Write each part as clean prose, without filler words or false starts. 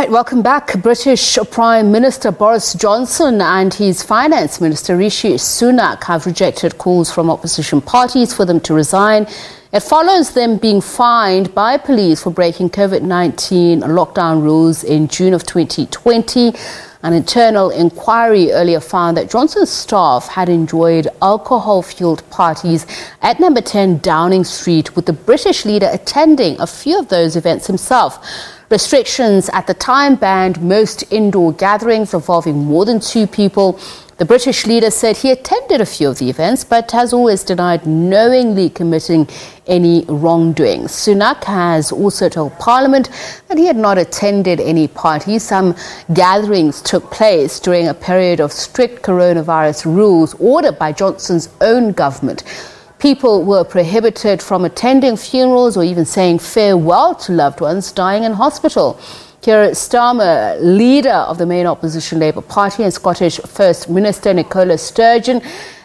Right, welcome back. British Prime Minister Boris Johnson and his Finance Minister Rishi Sunak have rejected calls from opposition parties for them to resign. It follows them being fined by police for breaking COVID-19 lockdown rules in June of 2020. An internal inquiry earlier found that Johnson's staff had enjoyed alcohol-fueled parties at number 10 Downing Street, with the British leader attending a few of those events himself. Restrictions at the time banned most indoor gatherings involving more than 2 people. The British leader said he attended a few of the events, but has always denied knowingly committing any wrongdoing. Sunak has also told Parliament that he had not attended any parties. Some gatherings took place during a period of strict coronavirus rules ordered by Johnson's own government. People were prohibited from attending funerals or even saying farewell to loved ones dying in hospital. Keir Starmer, leader of the main opposition Labour Party, and Scottish First Minister Nicola Sturgeon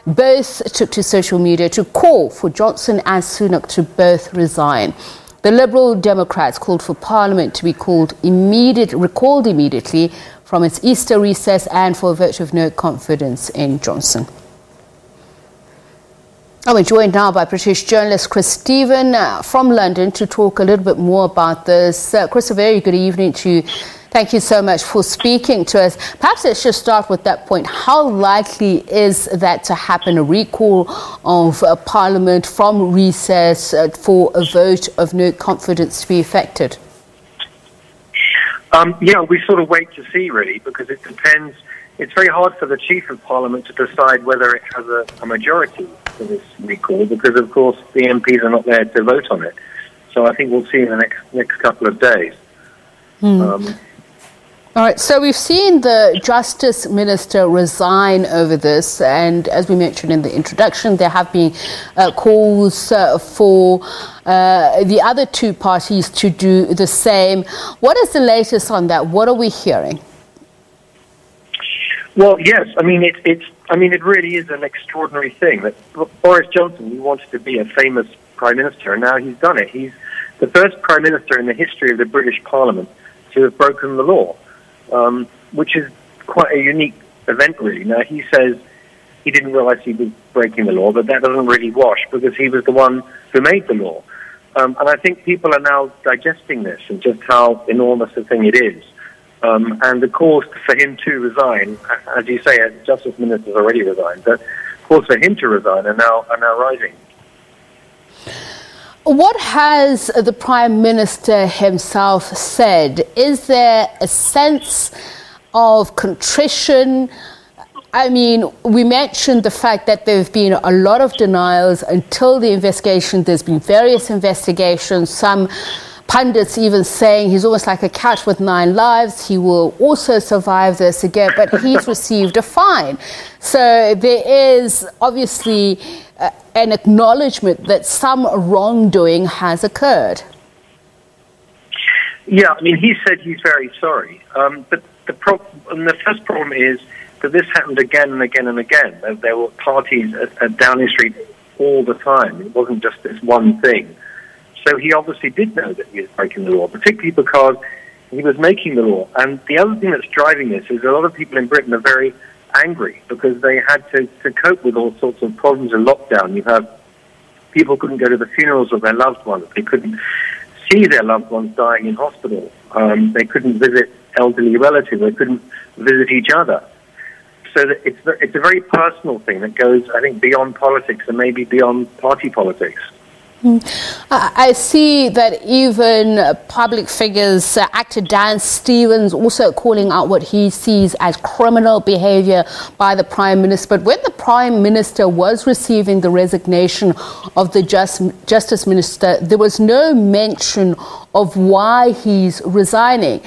both took to social media to call for Johnson and Sunak to both resign. The Liberal Democrats called for Parliament to be recalled immediately from its Easter recess and for a vote of no confidence in Johnson. I'm joined now by British journalist Chris Stephen from London to talk a little bit more about this. Chris, a very good evening to you. Thank you so much for speaking to us. Perhaps let's just start with that point. How likely is that to happen, a recall of Parliament from recess for a vote of no confidence to be effected? Yeah, we sort of wait to see, really, because it depends. It's very hard for the Chief of Parliament to decide whether it has a majority for this recall, because, of course, the MPs are not there to vote on it. So I think we'll see in the next couple of days. All right, so we've seen the Justice Minister resign over this, and as we mentioned in the introduction, there have been calls for the other 2 parties to do the same. What is the latest on that? What are we hearing? Well, yes. I mean, it really is an extraordinary thing that Boris Johnson, he wanted to be a famous Prime Minister, and now he's done it. He's the first Prime Minister in the history of the British Parliament to have broken the law, which is quite a unique event, really. Now, he says he didn't realise he was breaking the law, but that doesn't really wash, because he was the one who made the law. And I think people are now digesting this and just how enormous a thing it is. And the calls for him to resign, as you say, Justice Minister's already resigned, but calls for him to resign are now rising. What has the Prime Minister himself said? Is there a sense of contrition? I mean, we mentioned the fact that there have been a lot of denials until the investigation. There's been various investigations, some pundits even saying he's almost like a cat with 9 lives. He will also survive this again, but he's received a fine. So there is obviously an acknowledgement that some wrongdoing has occurred. Yeah, I mean, he said he's very sorry. But the first problem is that this happened again and again and again. There were parties at Downing Street all the time. It wasn't just this one thing. So he obviously did know that he was breaking the law, particularly because he was making the law. And the other thing that's driving this is a lot of people in Britain are very angry because they had to cope with all sorts of problems in lockdown. You have people couldn't go to the funerals of their loved ones. They couldn't see their loved ones dying in hospital. They couldn't visit elderly relatives. They couldn't visit each other. So that it's a very personal thing that goes, I think, beyond politics and maybe beyond party politics. I see that even public figures, actor Dan Stevens, also calling out what he sees as criminal behaviour by the Prime Minister. But when the Prime Minister was receiving the resignation of the Justice Minister, there was no mention of why he's resigning.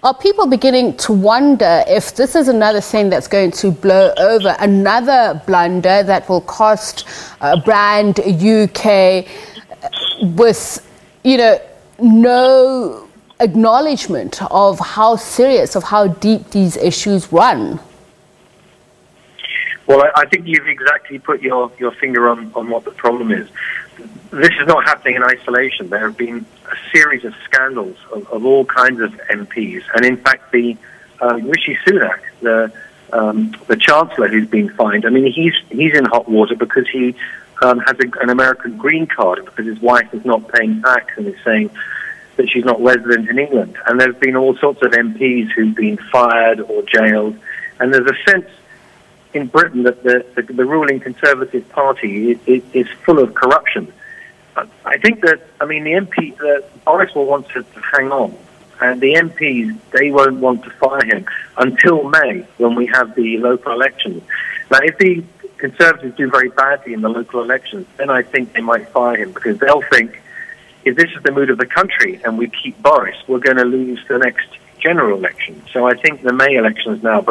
Are people beginning to wonder if this is another thing that's going to blow over, another blunder that will cost Brand UK, with, no acknowledgement of how serious, of how deep these issues run? Well, I think you've exactly put your finger on what the problem is. this is not happening in isolation. There have been a series of scandals of all kinds of MPs, and in fact, the Rishi Sunak, the Chancellor who's been fined. I mean, he's in hot water because he has an American green card because his wife is not paying tax and is saying that she's not resident in England. And there's been all sorts of MPs who've been fired or jailed, and there's a sense in Britain that the ruling Conservative Party is full of corruption. I think that, I mean, Boris will want to hang on, and the MPs, they won't want to fire him until May, when we have the local elections. Now, if the Conservatives do very badly in the local elections, then I think they might fire him, because they'll think, if this is the mood of the country and we keep Boris, we're going to lose the next general election. So I think the May elections now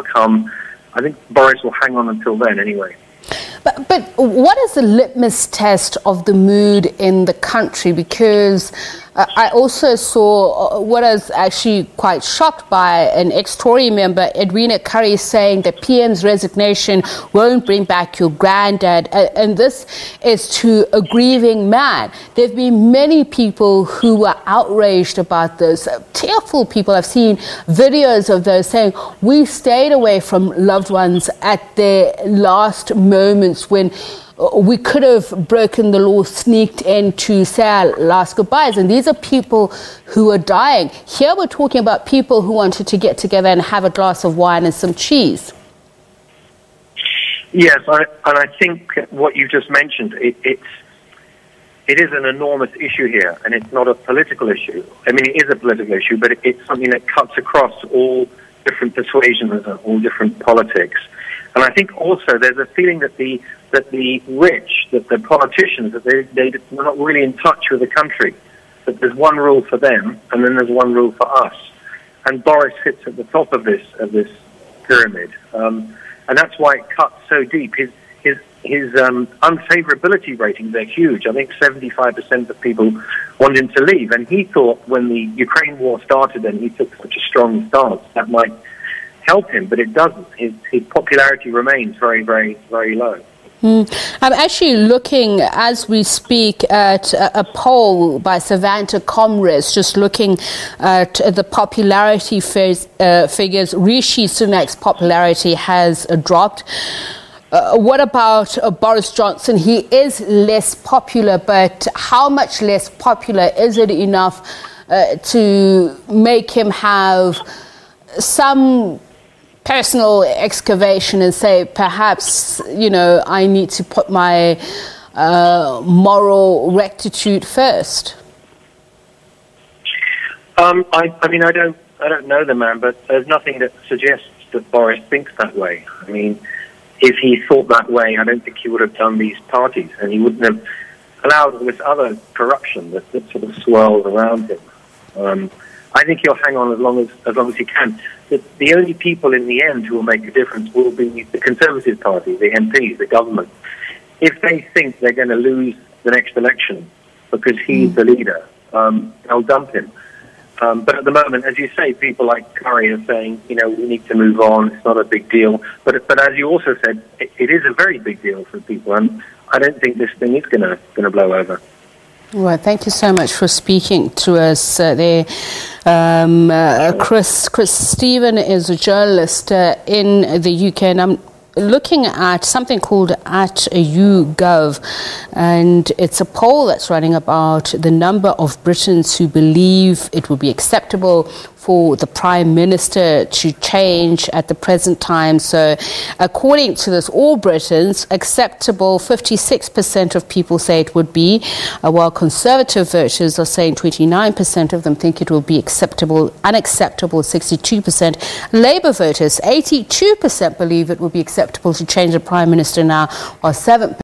I think Boris will hang on until then anyway. But what is the litmus test of the mood in the country? Because I also saw what I was actually quite shocked by, an ex-Tory member, Edwina Curry, saying the PM's resignation won't bring back your granddad. And this is to a grieving man. There have been many people who were outraged about this, tearful people. I've seen videos of those saying, we stayed away from loved ones at their last moments when we could have broken the law, sneaked in to say our last goodbyes. And these are people who are dying. Here we're talking about people who wanted to get together and have a glass of wine and some cheese. Yes, and I think what you just mentioned, it is an enormous issue here, and it's not a political issue. I mean, it is a political issue, but it's something that cuts across all different persuasions and all different politics. And I think also there's a feeling that the rich, that the politicians, that they're not really in touch with the country. That there's one rule for them, and then there's one rule for us. And Boris sits at the top of this pyramid, and that's why it cuts so deep. His unfavourability ratings are huge. I think 75% of people want him to leave. And he thought when the Ukraine war started and he took such a strong stance, that might help him, but it doesn't. His popularity remains very, very, very low. I'm actually looking, as we speak, at a poll by Savanta Comres, just looking at the popularity figures. Rishi Sunak's popularity has dropped. What about Boris Johnson? He is less popular, but how much less popular? Is it enough to make him have some personal excavation and say, perhaps, you know, I need to put my moral rectitude first? I mean, I don't know the man, but there's nothing that suggests that Boris thinks that way. I mean, if he thought that way, I don't think he would have done these parties, and he wouldn't have allowed all this other corruption that sort of swirls around him. I think he'll hang on as long as he can. The only people in the end who will make a difference will be the Conservative Party, the MPs, the government. If they think they're going to lose the next election because he's the leader, they'll dump him. But at the moment, as you say, people like Curry are saying, you know, we need to move on. It's not a big deal. But as you also said, it is a very big deal for people, and I don't think this thing is going to blow over. Well, thank you so much for speaking to us there. Chris Stephen is a journalist in the UK, and I'm looking at something called @YouGov, and it's a poll that's running about the number of Britons who believe it would be acceptable for the Prime Minister to change at the present time. So according to this, all Britons acceptable, 56% of people say it would be, while Conservative voters are saying 29% of them think it will be acceptable, unacceptable 62%. Labour voters, 82% believe it will be acceptable to change the Prime Minister now, while 7%